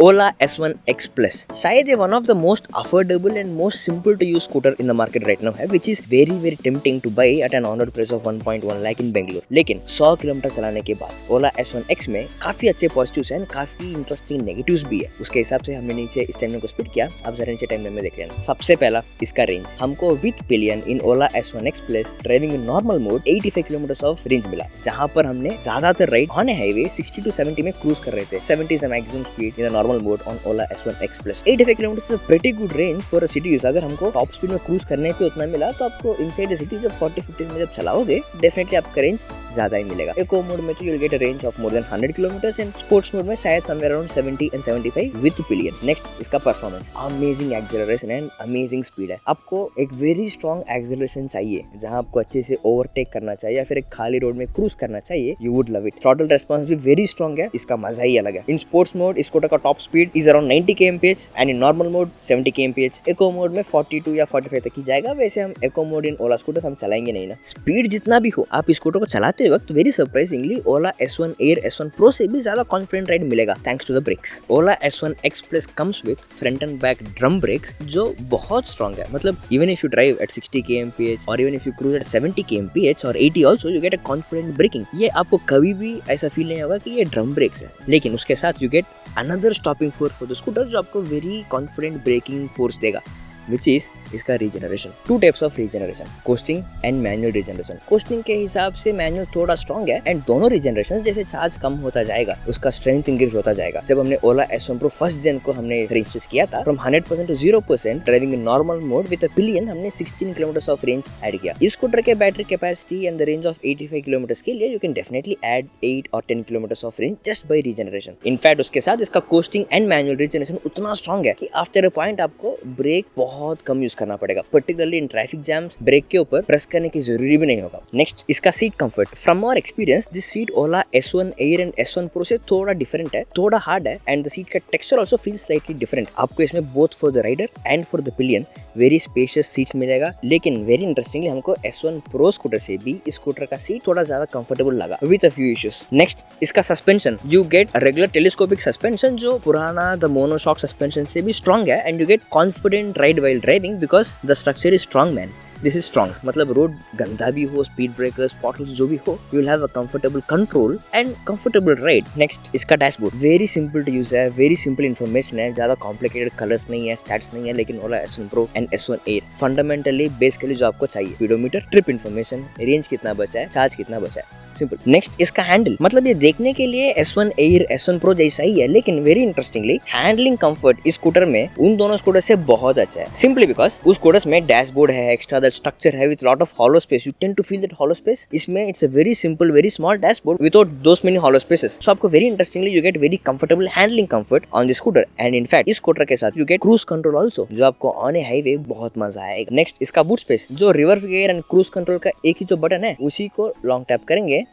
Ola S1 X Plus शायद ये one of the most affordable and most simple to use scooter in the market right now है, which is very tempting to buy at an on-road price of 1.1 lakh in Bangalore. लेकिन 100 kilometre चलाने के बाद Ola S1 X में काफी अच्छे positives हैं, काफी इंटरेस्टिंग नेगेटिव्स भी है. उसके हिसाब से हमने नीचे इस टाइमलाइन को स्प्लिट किया. आप जरा नीचे टाइमलाइन में देख लेना. सबसे पहला इसका रेंज हमको with pillion in Ola S1 X Plus driving in normal mode 85 kilometre of range मिला, जहां पर हमने ज्यादातर राइड ऑन हाईवे 60 to 70 में क्रूज कर रहे थे. 70 is the maximum speed in a normal mode on Ola S1 X Plus. 85 km is a pretty good range for a city use. अगर हमको टॉप स्पीड में क्रूज करने पे उतना मिला तो आपको इनसाइड द सिटी जब 40-50 में जब चलाओगे डेफिनेटली आपका रेंज ज्यादा ही मिलेगा. इको मोड में तो you will get a range of more than 100 kilometres and sports mode में शायद somewhere around 70 and 75 with pillion. Next इसका performance. Amazing acceleration and amazing speed है. आपको एक वेरी स्ट्रॉन्ग एक्सेलरेशन चाहिए जहां आपको अच्छे से ओवरटेक करना चाहिए या फिर एक खाली रोड में क्रूज करना चाहिए. You would love it. Throttle response भी वेरी स्ट्रॉन्ग है. इसका मजा ही अलग है. इन स्पोर्ट्स मोड स्कूटर का top speed is around 90 kmph and in normal mode 70 kmph. Eco mode में 42 या 45 तक ही जाएगा. वैसे हम eco mode in Ola scooter हम चलाएंगे नहीं ना. स्पीड जितना भी हो आप स्कूटर को चलाते वक्त very surprisingly Ola S1 Air S1 Pro से भी ज्यादा कॉन्फिडेंट राइड मिलेगा thanks to the brakes. Ola S1 X Plus comes with front and back drum brakes जो बहुत स्ट्रॉन्ग है. मतलब even if you drive at 60 kmph और even if you cruise at 70 kmph और 80 also you get a confident braking. ये आपको कभी भी ऐसा फील नहीं होगा कि ये ड्रम ब्रेक्स है, लेकिन उसके साथ you get another stopping force for the scooter जो आपको वेरी कॉन्फिडेंट ब्रेकिंग फोर्स देगा, which is इसका regeneration. Two types of regeneration, costing and manual regeneration. Costing के हिसाब से मैनुअल थोड़ा स्ट्रॉन्ग है एंड दोनों रीजनरेशन जैसे चार्ज कम होता जाएगा उसका स्ट्रेंथ इंक्रीज होता जाएगा. जब हमने ओला S1 Pro फर्स्ट जेन को हमने रेंज टेस्ट किया था from 100% to 0% driving in normal mode with a pillion हमने 16 किलोमीटर ऑफ रेंज ऐड किया. इस स्कूटर के battery capacity and the range of 85 kilometre के लिए you can definitely add 8 or 10 kilometre of range just by regeneration. In fact उसके साथ इसका coasting and manual regeneration उतना स्ट्रॉन्ग है कि आफ्टर अ पॉइंट आपको ब्रेक बहुत कम यूज करना पड़ेगा. Particularly in traffic jams brake के ऊपर प्रेस करने की जरूरी भी नहीं होगा. नेक्स्ट इसका seat comfort. From our experience this seat Ola S1 Air and S1 Pro से थोड़ा डिफरेंट है, थोड़ा हार्ड है एंड द सीट का texture also feels slightly different. आपको इसमें both for the rider and for the pillion very spacious seats मिलेगा. लेकिन वेरी इंटरेस्टिंगली हमको S1 Pro स्कूटर से भी इस स्कूटर का सीट थोड़ा ज्यादा कंफर्टेबल लगा with a few issues. Next इसका suspension. You get a regular telescopic suspension जो पुराना द मोनोशॉक सस्पेंशन से भी स्ट्रॉन्ग है and you get confident ride while driving because the structure is strong man. This is strong. मतलब road गंदा भी हो, स्पीड ब्रेकर्स, पॉटल्स जो भी हो, you will have a comfortable control and comfortable ride. Next इसका dashboard. Very simple to use है, very simple information है, ज्यादा कॉम्प्लिकेटेड कलर्स नहीं है, स्टैट्स नहीं है. लेकिन ओला S1 Pro and S1 Air fundamentally basically जो आपको चाहिए, स्पीडोमीटर, ट्रिप इन्फॉर्मेशन, रेंज कितना बचा है, चार्ज कितना बचा है, सिंपल. नेक्स्ट इसका हैंडल. मतलब ये देखने के लिए S1 Air S1 Pro जैसा ही है, लेकिन वेरी इंटरेस्टिंगली हैंडलिंग कंफर्ट इस स्कूटर में उन दोनों स्कूटर से बहुत अच्छा है. सिंपली बिकॉज उस स्कूटर्स में डैशबोर्ड है, एक्स्ट्रा दैट स्ट्रक्चर है with lot of hollow space. You tend to feel that hollow space. इसमें it's a very simple very small dashboard without those many hollow spaces. So आपको very interestingly you get very comfortable handling comfort on this scooter and in fact इस scooter के साथ you get cruise control also जो आपको on A highway बहुत मजा आएगा. Next इसका बूट स्पेस. जो reverse gear and cruise control का एक ही जो बटन है उसी को लॉन्ग टैप करेंगे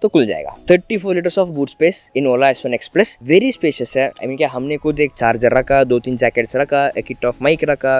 तो खुल जाएगा. 34 litres of boot space in Ola S1 X Plus. Very spacious है. आई मीन क्या हमने खुद एक चार्जर रखा, 2-3 जैकेट्स रखा, एक किट ऑफ माइक रखा,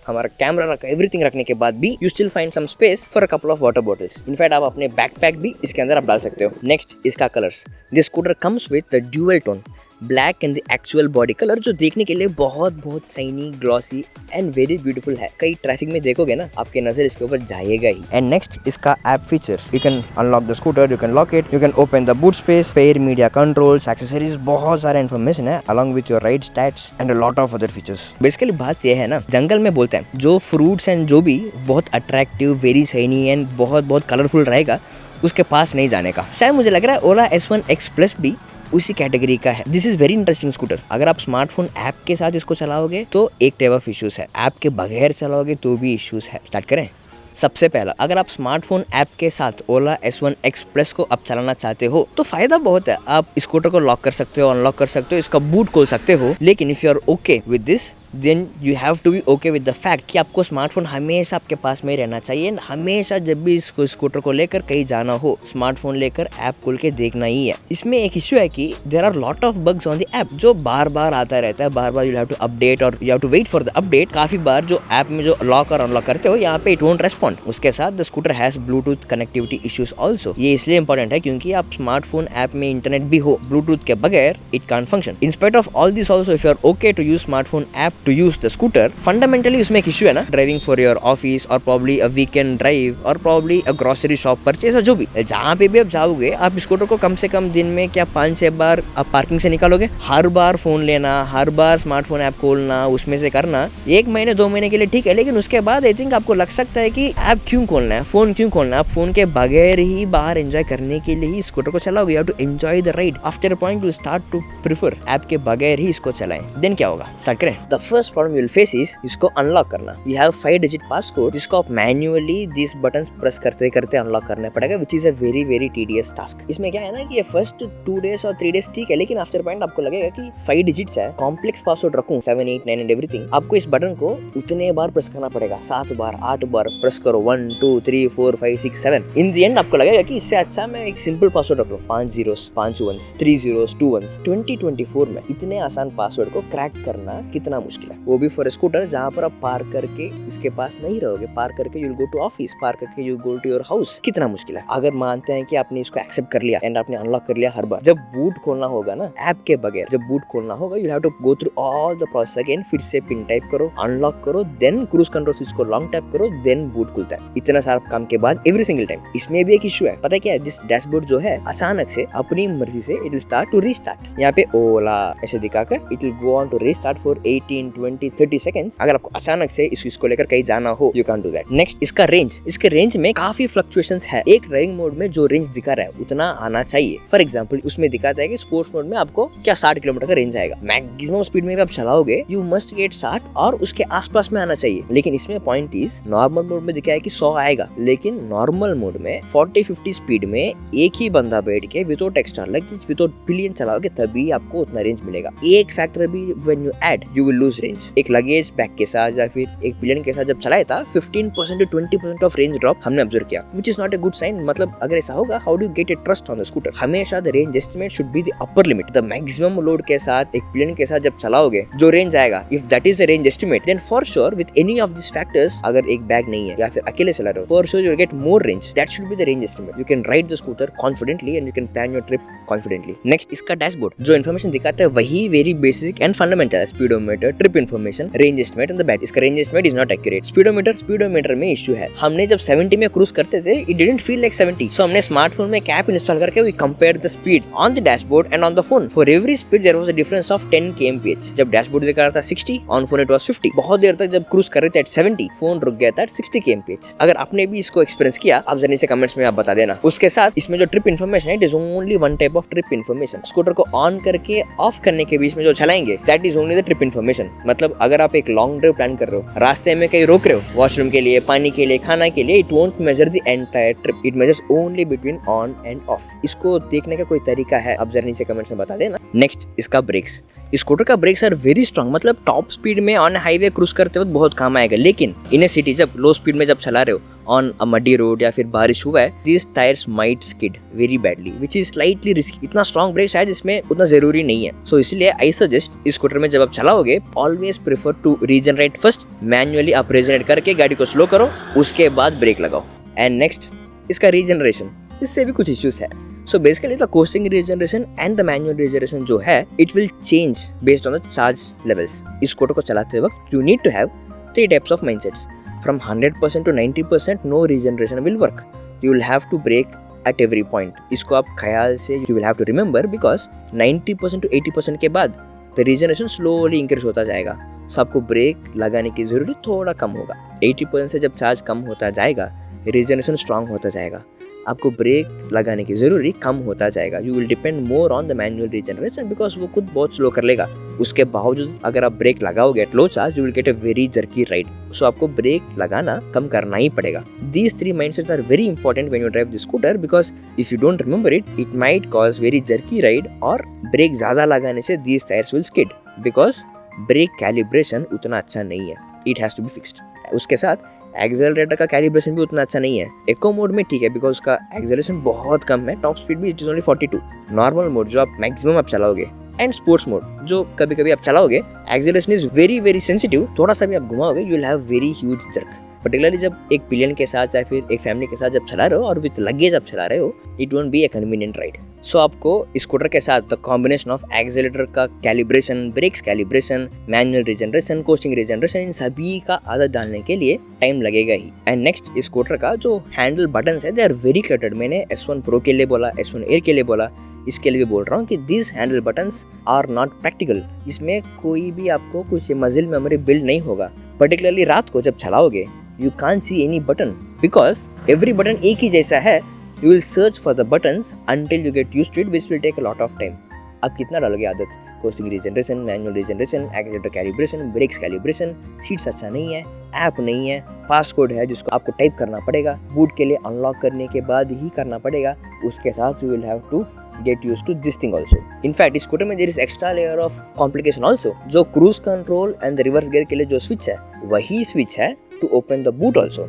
हमारा कैमरा रखा, एवरीथिंग रखने के बाद भी you still find some space for a couple of water bottles. In fact आप अपने बैकपैक भी इसके अंदर आप डाल सकते हो. नेक्स्ट इसका colours. This scooter comes with the dual tone black and the actual body colour जो देखने के लिए बहुत shiny, glossy and very beautiful है. कई ट्रैफिक में देखोगे ना आपकी नजर इसके ऊपर जाएगा ही. एंड नेक्स्ट इसका app feature. You can unlock the scooter, you can lock it, you can open the boot space, pair media controls, accessories, बहुत सारा इन्फॉर्मेशन है along with your ride stats and a lot of other features. Basically बात यह है ना, जंगल में बोलते हैं जो फ्रूट्स एंड जो भी बहुत अट्रैक्टिव, वेरी शाइनी एंड बहुत कलरफुल रहेगा उसके पास नहीं जाने का. शायद मुझे लग रहा है ओला S1 X Plus भी उसी कैटेगरी का है. This is very interesting scooter. अगर आप स्मार्टफोन ऐप के साथ इसको चलाओगे तो एक टाइप ऑफ इश्यूज है, ऐप के बगैर चलाओगे तो भी इश्यूज है. स्टार्ट करें. सबसे पहला, अगर आप स्मार्टफोन ऐप के साथ ओला S1 X Plus को अब चलाना चाहते हो तो फायदा बहुत है. आप स्कूटर को लॉक कर सकते हो, अनलॉक कर सकते हो, इसका बूट खोल सकते हो. लेकिन if you are okay with this then you have to be okay with the fact कि आपको स्मार्टफोन हमेशा आपके पास में ही रहना चाहिए। हमेशा जब भी इसको स्कूटर को लेकर कहीं जाना हो, स्मार्टफोन लेकर ऐप खोल के देखना ही है। इसमें एक इश्यू है कि there are lot of bugs on the app जो बार बार आता रहता है, बार बार यू हैव टू अपडेट और you have to wait for the update. काफी बार जो ऐप में जो लॉक और अनलॉक करते हो यहाँ पे इट वोंट रेस्पॉन्ड। उसके साथ the scooter has Bluetooth connectivity issues also. ये इसलिए इंपॉर्टेंट है क्योंकि आप स्मार्टफोन ऐप में इंटरनेट भी हो, ब्लूटूथ के बगैर it can't function. In spite of all this also if you are okay to use smartphone app to use the scooter, fundamentally उसमें एक इश्यू है ना, ड्राइविंग फॉर योर ऑफिस और प्रॉब्ली अ वीकेंड ड्राइव और probably a grocery shop purchase और जो भी, जहाँ पे भी आप जाओगे आप स्कूटर को कम से कम दिन में क्या 5-6 बार आप पार्किंग से निकालोगे। हर बार फोन लेना, हर बार स्मार्टफोन ऐप खोलना, उसमें से करना 1 महीने 2 महीने के लिए ठीक है, लेकिन उसके बाद आई थिंक आपको लग सकता है कि ऐप क्यों खोलना है, फोन क्यों खोलना है। आप फोन के बगैर ही बाहर एंजॉय करने के लिए ही स्कूटर को चलाओगे। You have to enjoy the ride. After a point you start to prefer app के बगैर ही इसको चलाएं। देन क्या होगा, स्टार्ट करें। The first problem you will face is इसको अनलॉक करना। यू हैव 5 डिजिट पासकोड जिसको आप मैन्युअली दिस बटन प्रेस करते करते अनलॉक करना पड़ेगा, which is a very very tedious task. इसमें क्या है ना कि ये फर्स्ट 2 डेज और 3 डेज ठीक है, लेकिन आफ्टर पॉइंट आपको लगेगा कि 5 डिजिट्स है, कॉम्प्लेक्स पासवर्ड रखूं 7 8 9 एंड एवरीथिंग। आपको इस बटन को उतने बार प्रेस करना पड़ेगा, 7 बार 8 बार प्रेस करो, 1 2 3 4 5 6 7। इन दी एंड आपको लगेगा कि इससे अच्छा मैं एक सिंपल पासवर्ड रख लूं, 5 zeros 5 ones 3 zeros 2 ones। 2024 में इतने आसान पासवर्ड को क्रैक करना कितना मुश्किल है, वो भी फॉर स्कूटर जहाँ पर आप पार करके इसके पास नहीं रहोगे, पार करके you will go to office, पार करके you go to your house. कितना मुश्किल है। अगर मानते हैं कि आपने इसको एक्सेप्ट कर लिया एंड आपने अनलॉक कर लिया, हर बार जब बूट खोलना होगा ना ऐप के बगैर, जब बूट खोलना होगा you have to go through all the process again. फिर से पिन टाइप करो, अनलॉक करो, देन क्रूज कंट्रोल स्विच को लॉन्ग टैप करो, देन बूट खुलता है। इतना सारा काम के बाद एवरी सिंगल टाइम। इसमें भी एक इशू है, पता है क्या है, दिस डैशबोर्ड जो है अचानक से अपनी मर्जी से it will start to restart. यहाँ पे ओला ऐसे दिखाकर it will go on to restart for 18 20 30 seconds. अगर आपको अचानक से इसको लेकर कहीं जाना हो, you can do that. Next इसका रेंज। इसके रेंज में काफी फ्लक्चुएशंस है। एक ड्राइविंग मोड में जो रेंज दिखा रहा है उतना आना चाहिए। फॉर एग्जांपल उसमें दिखाता है कि स्पोर्ट्स मोड में आपको क्या 60 किलोमीटर का रेंज आएगा। मैक्सिमम स्पीड में आप चलाओगे यू मस्ट गेट 60 और उसके आसपास में आना चाहिए। लेकिन इसमें पॉइंट इज नॉर्मल मोड में दिखाया कि 100 आएगा, लेकिन नॉर्मल मोड में 40-50 स्पीड में एक ही बंदा बैठ के without extra luggage without pillion चलाओगे तभी आपको उतना रेंज मिलेगा। एक फैक्टर भी when you add you will lose range. एक लगेज बैग के साथ या फिर एक पिलियन के साथ जब चलाया था 15% to 20% ऑफ रेंज ड्रॉप हमने ऑब्जर्व किया, which is not a good sign. मतलब अगर ऐसा होगा how do you get a trust on the scooter. हमेशा the range estimate should be the upper limit. The maximum load के साथ एक पिलियन के साथ जब चलाओगे जो रेंज आएगा, if that is the range estimate, then for sure with any of this factors, अगर एक बैग नहीं है या फिर अकेले चला रहे हो, for sure you will get more range. That should be the range estimate. You can ride the scooter confidently and you can plan your trip confidently. Next इसका डैशबोर्ड जो इन्फॉर्मेशन दिखाता है वही वेरी बेसिक एंड फंडामेंटल है। Speedometer, trip information, range estimate and the bat. इसका range estimate is not accurate. Speedometer में issue है। हमने जब 70 में क्रूज करते थे it didn't feel like 70, so हमने स्मार्टफोन में कैप इंस्टॉल करके we compare the speed on the dashboard and on the phone. For every speed there was a difference of 10 kmph। जब डैशबोर्ड दिखा रहा था 60, ऑन फोन इट वाज 50। बहुत देर तक जब क्रूज कर रहे थे एट 70, फोन रुक गया था एट 60 kmph। अगर आपने भी इसको एक्सपीरियंस किया आप जल्दी से कमेंट्स में आप बता देना। उसके साथ इसमें जो ट्रिप इन्फॉर्मेशन है it is only one type of trip information. Scooter को ऑन करके ऑफ करने के बीच में जो चलाएंगे that is only the trip information. मतलब अगर आप एक लॉन्ग ड्राइव प्लान कर रहे हो, रास्ते में कहीं रोक रहे हो वॉशरूम के लिए, पानी के लिए, खाना के लिए, it won't measure the entire trip, it measures only between on end of. इसको देखने का कोई तरीका है आप जरा नीचे कमेंट्स में बता देना। नेक्स्ट इसका ब्रेक्स। स्कूटर का ब्रेक्स आर वेरी स्ट्रॉन्ग। मतलब टॉप स्पीड में ऑन हाईवे क्रूज करते वक्त बहुत काम आएगा, लेकिन इन ए सिटी जब लो स्पीड में जब चला रहे हो ऑन अ मडी रोड या फिर बारिश हुआ है, these tires might skid very badly, which is slightly risky। इतना स्ट्रॉन्ग ब्रेक शायद इसमें उतना जरूरी नहीं है। सो इसलिए आई सजेस्ट इस स्कूटर में जब आप चलाओगे always prefer to regenerate first. Manually आप रीजनरेट करके गाड़ी को स्लो करो, उसके बाद ब्रेक लगाओ। एंड नेक्स्ट इसका रीजनरेशन, इससे भी कुछ इश्यूज है। So basically the coasting regeneration and the manual regeneration जो है it will change based on the charge levels। इस स्कूटर को चलाते वक्त you need to have 3 types of mindsets। From 100% to 90% no regeneration will work। You will have to brake at every point। इसको आप ख्याल से you will have to remember because 90% to 80% के बाद the regeneration slowly increase होता जाएगा। So आपको break लगाने की जरूरत थोड़ा कम होगा। 80% से जब चार्ज कम होता जाएगा रिजनरेशन स्ट्रांग होता जाएगा, आपको ब्रेक लगाने की जरूरी कम होता जाएगा। You will depend more on the manual regeneration because वो खुद बहुत स्लो कर लेगा। उसके बावजूद अगर आप ब्रेक लगाओगे at low charge you will get a very jerky ride. So आपको ब्रेक लगाना कम करना ही पड़ेगा। These 3 mindsets are very important when you drive the scooter because if you don't remember it, it might cause very jerky ride और brake ज़्यादा लगाने से these tires will skid because brake calibration उतना अच्छा नहीं है, it has to be fixed. उसके साथ एक्सेलरेटर का कैलिब्रेशन भी उतना अच्छा नहीं है। इको मोड में ठीक है बिकॉज उसका एक्सेलरेशन बहुत कम है, टॉप स्पीड भी it is only 42। Normal mode जो आप मैक्सिमम आप चलाओगे एंड स्पोर्ट्स मोड जो कभी कभी आप चलाओगे, acceleration is very very sensitive, थोड़ा सा भी आप घुमाओगे you will have very huge jerk. Particularly जब एक पिलियन के साथ या फिर एक फैमिली के साथ जब चला रहे हो और विद लगेज आप चला रहे हो, it won't be a convenient ride. So आपको स्कूटर के साथ द कॉम्बिनेशन ऑफ एक्सेलरेटर का calibration, brakes calibration, manual regeneration, coasting regeneration, इन सभी का आदत डालने के लिए टाइम लगेगा ही। एंड नेक्स्ट स्कूटर का जो हैंडल बटन्स है दे आर वेरी क्लटर्ड। मैंने S1 Pro के लिए बोला, S1 Air के लिए बोला, इसके लिए भी बोल रहा हूँ कि this handle buttons are not practical. इसमें कोई भी आपको कुछ मजिल मेमोरी बिल्ड नहीं होगा। पर्टिकुलरली रात को जब चलाओगे you can't see any button because every button एक ही जैसा है। You will search for the buttons until you get used to it, which will take a lot of time। आप कितना डालोगे आदत? Coasting regeneration, manual regeneration, accelerator calibration, brakes calibration, seats अच्छा नहीं है, ऐप नहीं है, पासकोड है जिसको आपको टाइप करना पड़ेगा, बूट के लिए अनलॉक करने के बाद ही करना पड़ेगा। उसके साथ you will have to get used to this thing also। In fact, इस स्कूटर में there is extra layer of complication also। जो cruise control and reverse gear के लिए जो स्विच है वही स्विच है to open the boot also।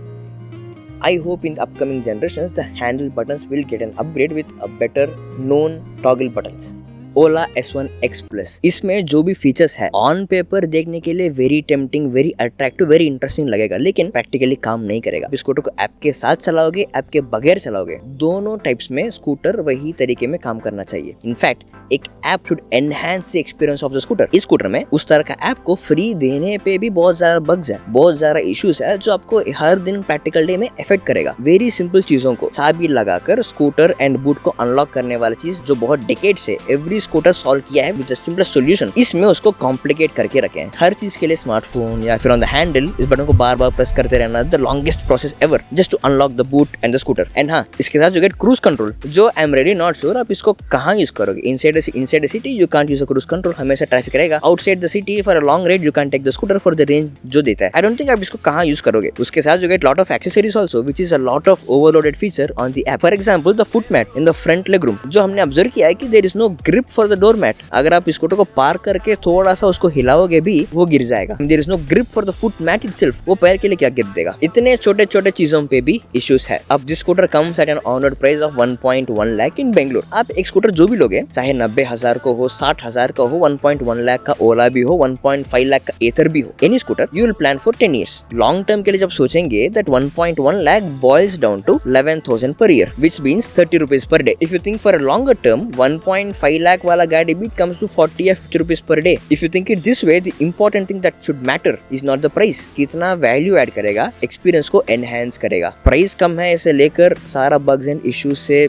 I hope in upcoming generations the handle buttons will get an upgrade with a better known toggle buttons। Ola S1 X Plus, इसमें जो भी features है ऑन पेपर देखने के लिए very tempting, very attractive, very interesting लगेगा, लेकिन practically काम नहीं करेगा। स्कूटर को ऐप के साथ चलाओगे, ऐप के बगैर चलाओगे, दोनों टाइप्स में स्कूटर वही तरीके में काम करना चाहिए। इनफैक्ट एक app should enhance the experience of the scooter. इस स्कूटर में उस तरह का ऐप को फ्री देने पे भी बहुत ज्यादा बग्स है, बहुत ज्यादा इश्यूज है जो आपको हर दिन प्रैक्टिकल डे में इफेक्ट करेगा। वेरी सिंपल चीजों को चाबी लगाकर स्कूटर एंड बूट को अनलॉक करने वाली चीज जो बहुत डिकेड से एवरी स्कूटर सॉल्व किया है विद द सिंपलेस्ट सॉल्यूशन, इसमें उसको कॉम्प्लिकेट करके रखे हैं। हर चीज के लिए स्मार्टफोन या फिर ऑन द हैंडल इस बटन को बार बार प्रेस करते रहना, the longest process ever just to unlock the boot and the scooter. And हाँ, इसके साथ जो गेट क्रूज कंट्रोल, जो I am really not sure आप इसको कहाँ यूज करोगे। Inside the city you can't use a cruise control, हमेशा ट्रैफिक रहेगा। Outside the city for a long ride you can take the scooter for the range जो देता है। I don't think आप इसको कहाँ यूज करोगे। उसके साथ जो get lot of accessories also which is a lot of overloaded feature on the app. For example the foot mat in the front leg room, जो हमने ऑब्जर्व किया है कि there is no grip for the door mat. अगर आप scooter को पार करके थोड़ा सा उसको हिलाओगे भी वो गिर जाएगा। There is no grip for the foot mat itself, वो पैर के लिए क्या गिर देगा। इतने छोटे छोटे चीजों पे भी इश्यूज है। अब this scooter comes at an on road price of 1.1 lakh in Bengaluru. आप एक स्कूटर जो भी लोगे, चाहे 90,000 को हो, 60,000 का हो, 1.1 लाख का ओला भी हो, 1.5 लाख का एथर भी हो, any scooter you will plan for 10 years। Long term के लिए जब सोचेंगे दैट 1.1 lakh boils down to 11,000 per year, which means 30 rupees per day। If you think for a longer term, 1.5 lakh वाला गाड़ी भी comes to 40 या 50 rupees per day। If you think it this way, the important thing that should matter is not the price। कितना value add करेगा, experience को enhance करेगा। Price कम है इसे लेकर सारा बग्स एंड इश्यूज से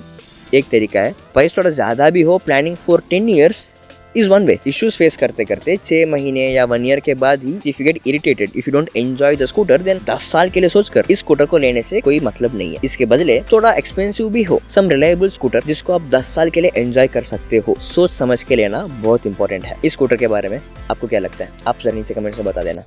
एक तरीका है, प्राइस थोड़ा ज्यादा भी हो, planning for 10 years is one way। Issues face करते करते 6 महीने या 1 year के बाद ही if you get irritated, if you don't enjoy the scooter, then 10 साल के लिए सोचकर इस स्कूटर को लेने से कोई मतलब नहीं है। इसके बदले थोड़ा एक्सपेंसिव भी हो, सम रिलायबल स्कूटर जिसको आप 10 साल के लिए एंजॉय कर सकते हो, सोच समझ के लेना बहुत इंपॉर्टेंट है। इस स्कूटर के बारे में आपको क्या लगता है, आप नीचे कमेंट्स में बता देना।